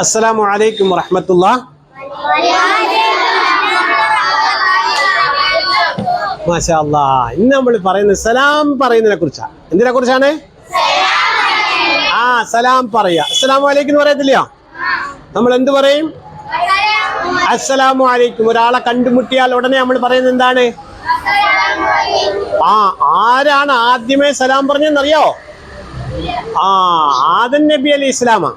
അസ്സലാമു അലൈക്കും വറഹ്മത്തുള്ളാഹി. മാഷാ അല്ലാഹ്. ഇന്ന് നമ്മൾ പറയുന്നത് സലാം പറയുന്നതിനെ കുറിച്ചാണ്. എന്തിനെ കുറിച്ചാണ്? സലാം പറയാ. അസ്സലാമു അലൈക്കും എന്ന് പറയത്തില്ലയോ? നമ്മൾ എന്ത് പറയും? അസ്സലാമു അലൈക്കും. ഒരാളെ കണ്ടുമുട്ടിയാൽ ഉടനെ നമ്മൾ പറയുന്നത് എന്താണ്? ആരാണ് ആദ്യമേ സലാം പറഞ്ഞെന്നറിയോ? ആദം നബി അലൈഹി ഇസ്ലാമാ.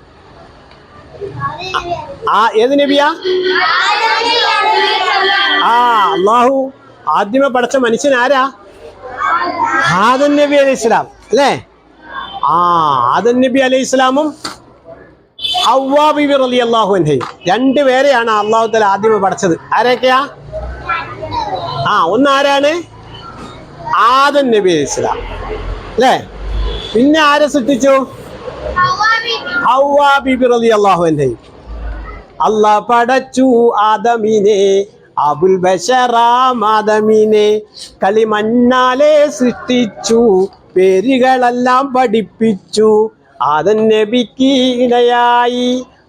ഏത് നബിയാ? അള്ളാഹു ആദ്യമേ പഠിച്ച മനുഷ്യൻ ആരാ? ആദം നബി അലൈഹി ഇസ്ലാം അല്ലേ? ആദം നബി അലൈഹി ഇസ്ലാമും ഹവ്വാ ബീവി റളിയല്ലാഹു അൻഹയും രണ്ടുപേരെയാണ് അള്ളാഹു തആല ആദ്യമേ പഠിച്ചത്. ആരൊക്കെയാ? ഒന്ന് ആരാണ്? ആദം നബി അലൈഹി ഇസ്ലാം അല്ലേ? പിന്നെ ആരെ സൃഷ്ടിച്ചു? ഹവ്വാ ബീബി റളിയല്ലാഹു അൻഹയും. അല്ലാഹ് പടച്ചു ആദമിനെ, അബുൽ ബശറാം ആദമിനെ കളിമണ്ണാലെ സൃഷ്ടിച്ചു, പേരുകളെല്ലാം പഠിപ്പിച്ചു. ആദം നബിക്ക് ഇണയായി,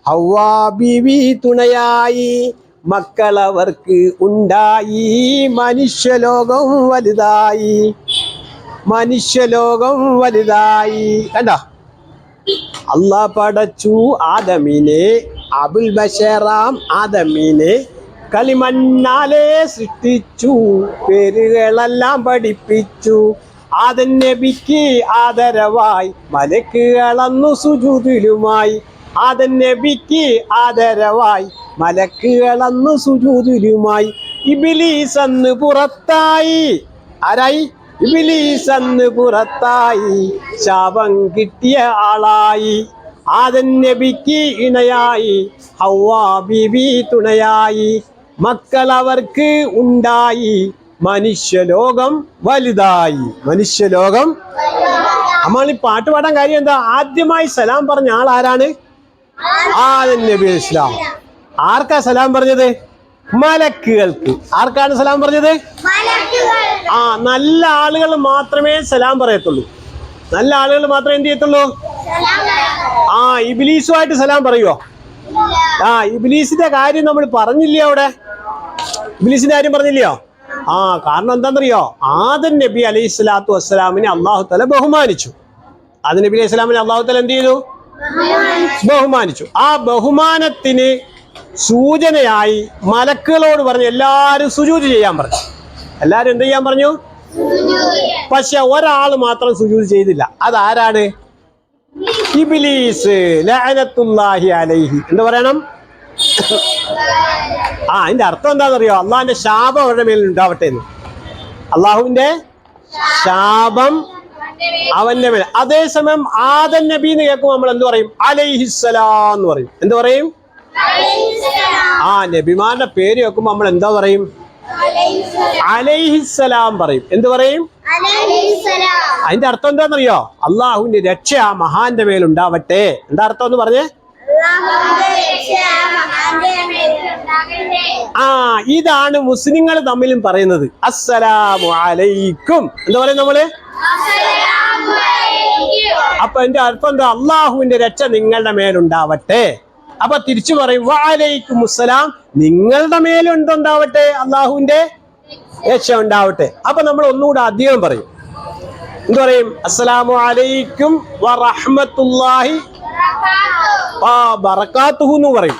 ഹവ്വാ ബീവി തുണയായി, മക്കളവർക്ക് ഉണ്ടായി, മനുഷ്യലോകം വലുതായി, മനുഷ്യലോകം വലുതായി. കണ്ടോ? അല്ലാഹ് പടച്ചു ആദമിനെ, അബുൽ ബശറാം ആദമിനെ കളിമണ്ണാലെ സൃഷ്ടിച്ചു, പേരുകളെല്ലാം പഠിപ്പിച്ചു. ആദം നബിക്ക് ആദരവായി മലക്കുകളന്നു സുജൂദിലുമായി. ആദം നബിക്ക് ആദരവായി മലക്കുകളന്നു സുജൂദിലുമായി. ഇബ്ലീസ് അന്ന് പുറത്തായി. ആരായി? ഇബ്ലീസ് അന്ന് പുറത്തായി, ശാപം കിട്ടിയ ആളായി. ആദം നബിക്ക് ഇണയായി, ഹവ്വാ ബീവി തുണയായി, മക്കൾ അവർക്ക് ഉണ്ടായി, മനുഷ്യലോകം വലുതായി, മനുഷ്യലോകം. നമ്മൾ ഈ പാട്ട് പാടാൻ കാര്യം എന്താ? ആദ്യമായി സലാം പറഞ്ഞ ആൾ ആരാണ്? ആദം നബി അലൈഹി ഇസ്ലാം. ആർക്കാ സലാം പറഞ്ഞത്? മലക്കുകൾക്ക്. ആർക്കാണ് സലാം പറഞ്ഞത്? നല്ല ആളുകൾ മാത്രമേ സലാം പറയത്തുള്ളൂ. നല്ല ആളുകൾ മാത്രമേ എന്ത് ചെയ്യത്തുള്ളൂ? ഇബ്ലീസുമായിട്ട് സലാം പറയുവോ? ഇബ്ലീസിന്റെ കാര്യം നമ്മൾ പറഞ്ഞില്ലയോ? അവിടെ ഇബ്ലീസിന്റെ കാര്യം പറഞ്ഞില്ലയോ? കാരണം എന്താണെന്നറിയോ? ആദം നബി അലൈഹി സ്വലാത്തു വസ്സലാമിനെ അള്ളാഹു തആല ബഹുമാനിച്ചു. ആദം നബി അലൈഹി സ്വലാമിനെ അള്ളാഹു തആല എന്ത് ചെയ്തു? ബഹുമാനിച്ചു. ആ ബഹുമാനത്തിന് സൂചനയായി മലക്കുകളോട് പറഞ്ഞു എല്ലാരും സുജൂദ് ചെയ്യാൻ പറഞ്ഞു. എല്ലാരും എന്ത് ചെയ്യാൻ പറഞ്ഞു? പക്ഷെ ഒരാൾ മാത്രം സുജൂദ് ചെയ്തില്ല. അതാരാണ്? ഇബ്ലീസ് ലഅനത്തുല്ലാഹി അലൈഹി. എന്താ പറയണം? അതിന്റെ അർത്ഥം എന്താണെന്നറിയോ? അള്ളാഹിന്റെ ശാപം അവരുടെ മേൽ ഉണ്ടാവട്ടെ എന്ന്. അള്ളാഹുവിന്റെ ശാപം അവന്റെ മേൽ. അതേസമയം ആദം നബി എന്ന് കേൾക്കുമ്പോൾ നമ്മൾ എന്ത് പറയും? അലൈഹിസ്സലാം എന്ന് പറയും. എന്ത് പറയും? നബിമാരുടെ പേര് കേൾക്കുമ്പോൾ നമ്മൾ എന്താ പറയും? അലൈഹിസ്സലാം പറയും. എന്ത് പറയും? അതിന്റെ അർത്ഥം എന്താണെന്നറിയോ? അള്ളാഹുവിന്റെ രക്ഷ ആ മഹാന്റെ മേലുണ്ടാവട്ടെ. എന്താ അർത്ഥം എന്ന് പറഞ്ഞേ? ഇതാണ് മുസ്ലിങ്ങൾ തമ്മിലും പറയുന്നത്. അസ്സലാമു അലൈക്കും എന്താ പറയുക നമ്മള്? അപ്പൊ എന്റെ അർത്ഥം എന്താ? അള്ളാഹുവിന്റെ രക്ഷ നിങ്ങളുടെ മേലുണ്ടാവട്ടെ. അപ്പൊ തിരിച്ചു പറയും വഅലൈക്കും അസ്സലാം, നിങ്ങളുടെ മേലുണ്ടാവട്ടെ അള്ളാഹുവിന്റെ രക്ഷ ഉണ്ടാവട്ടെ. അപ്പൊ നമ്മൾ ഒന്നുകൂടെ അധികം പറയും. എന്ത് പറയും? അസ്സലാമു അലൈക്കും വറഹ്മത്തുള്ളാഹി ബറകാതുഹു എന്ന് പറയും.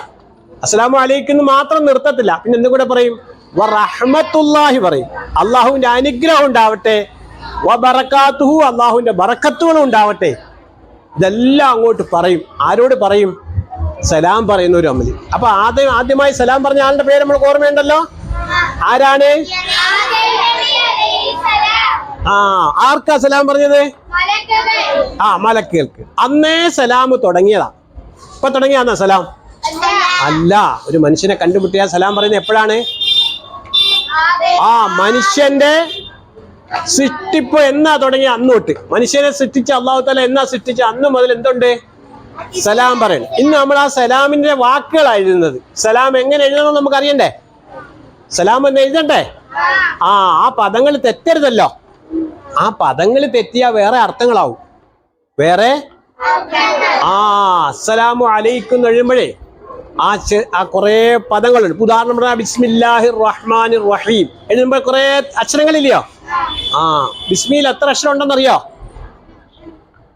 അസ്സലാമു അലൈക്കും എന്ന് മാത്രം നിർത്തത്തില്ല, പിന്നെ എന്തും കൂടെ പറയും? വറഹ്മത്തുള്ളാഹി പറയും. അള്ളാഹുവിന്റെ അനുഗ്രഹം ഉണ്ടാവട്ടെ, വബറകാതുഹു അള്ളാഹുവിന്റെ ബറക്കത്തുകളും ഉണ്ടാവട്ടെ. ഇതെല്ലാം അങ്ങോട്ട് പറയും. ആരോട് പറയും? സലാം പറയുന്ന ഒരു അമലി. അപ്പൊ ആദ്യമായി സലാം പറഞ്ഞ ആളുടെ പേര് നമ്മൾ ഓർമ്മയുണ്ടല്ലോ. ആരാണ്? ആർക്കാ സലാം പറഞ്ഞത്? മലക്കുകൾക്ക്. അന്നേ സലാം തുടങ്ങിയതാ. ഇപ്പൊ തുടങ്ങിയാന്നാ സലാം? അല്ല. ഒരു മനുഷ്യനെ കണ്ടുമുട്ടിയാൽ സലാം പറയുന്നത് എപ്പോഴാണ്? മനുഷ്യന്റെ സൃഷ്ടിപ്പ് എന്നാ തുടങ്ങിയ അന്ന് തൊട്ട്. മനുഷ്യനെ സൃഷ്ടിച്ച അള്ളാഹു തആല എന്നാ സൃഷ്ടിച്ച അന്ന് മുതൽ എന്തുണ്ട്? സലാം പറയണം. ഇന്ന് നമ്മൾ ആ സലാമിന്റെ വാക്കുകളാണ് എഴുതുന്നത്. സലാം എങ്ങനെ എഴുതണം നമുക്ക് അറിയണ്ടേ? സലാം എന്ന് എഴുതണ്ടേ? ആ പദങ്ങൾ തെറ്റരുതല്ലോ. ആ പദങ്ങൾ തെറ്റിയാൽ വേറെ അർത്ഥങ്ങളാവും, വേറെ അസ്സലാമു അലൈക്കും എന്ന് എഴുതുമ്പോഴേ ആ കുറേ പദങ്ങളുണ്ട്. ഉദാഹരണം പറഞ്ഞാൽ ബിസ്മില്ലാഹിർ റഹ്മാനിർ റഹീം എഴുതുമ്പോൾ കുറേ അക്ഷരങ്ങളില്ലയോ? ബിസ്മിയിൽ എത്ര അക്ഷരം ഉണ്ടെന്നറിയോ?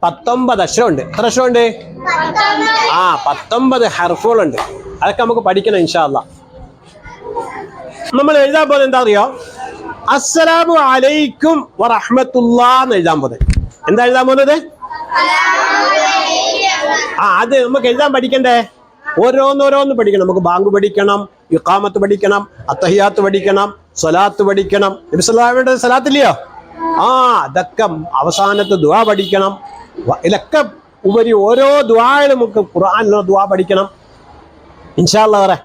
19 അക്ഷരമുണ്ട്. എത്ര അക്ഷരമുണ്ട്? 19 ഹർഫുകളുണ്ട്. അതൊക്കെ നമുക്ക് പഠിക്കണം ഇൻഷാ അല്ലാഹ്. നമ്മൾ എഴുതാൻ പോകുന്നത് എന്താ അറിയോ? അസ്സലാമു അലൈക്കും വറഹ്മത്തുള്ളാഹി എന്ന് എഴുതാൻ പോകുന്നത്. എന്താ എഴുതാൻ പോകുന്നത്? അത് നമുക്ക് എഴുതാൻ പഠിക്കണ്ടേ? ഓരോന്നോരോന്ന് പഠിക്കണം. നമുക്ക് ബാങ്ക് പഠിക്കണം, ഇഖാമത്ത് പഠിക്കണം, അത്തഹിയാത്ത് പഠിക്കണം, സ്വലാത്ത് പഠിക്കണം. നബി സല്ലല്ലാഹു അലൈഹി വസല്ലം സ്വലാത്തില്ലയോ? അതൊക്കെ അവസാനത്തെ ദുആ പഠിക്കണം. ഇതൊക്കെ ഉപരി ഓരോ ദുആയിലും നമുക്ക് ഖുർആനിലുള്ള ദുആ പഠിക്കണം ഇൻഷാ അല്ലാഹ്.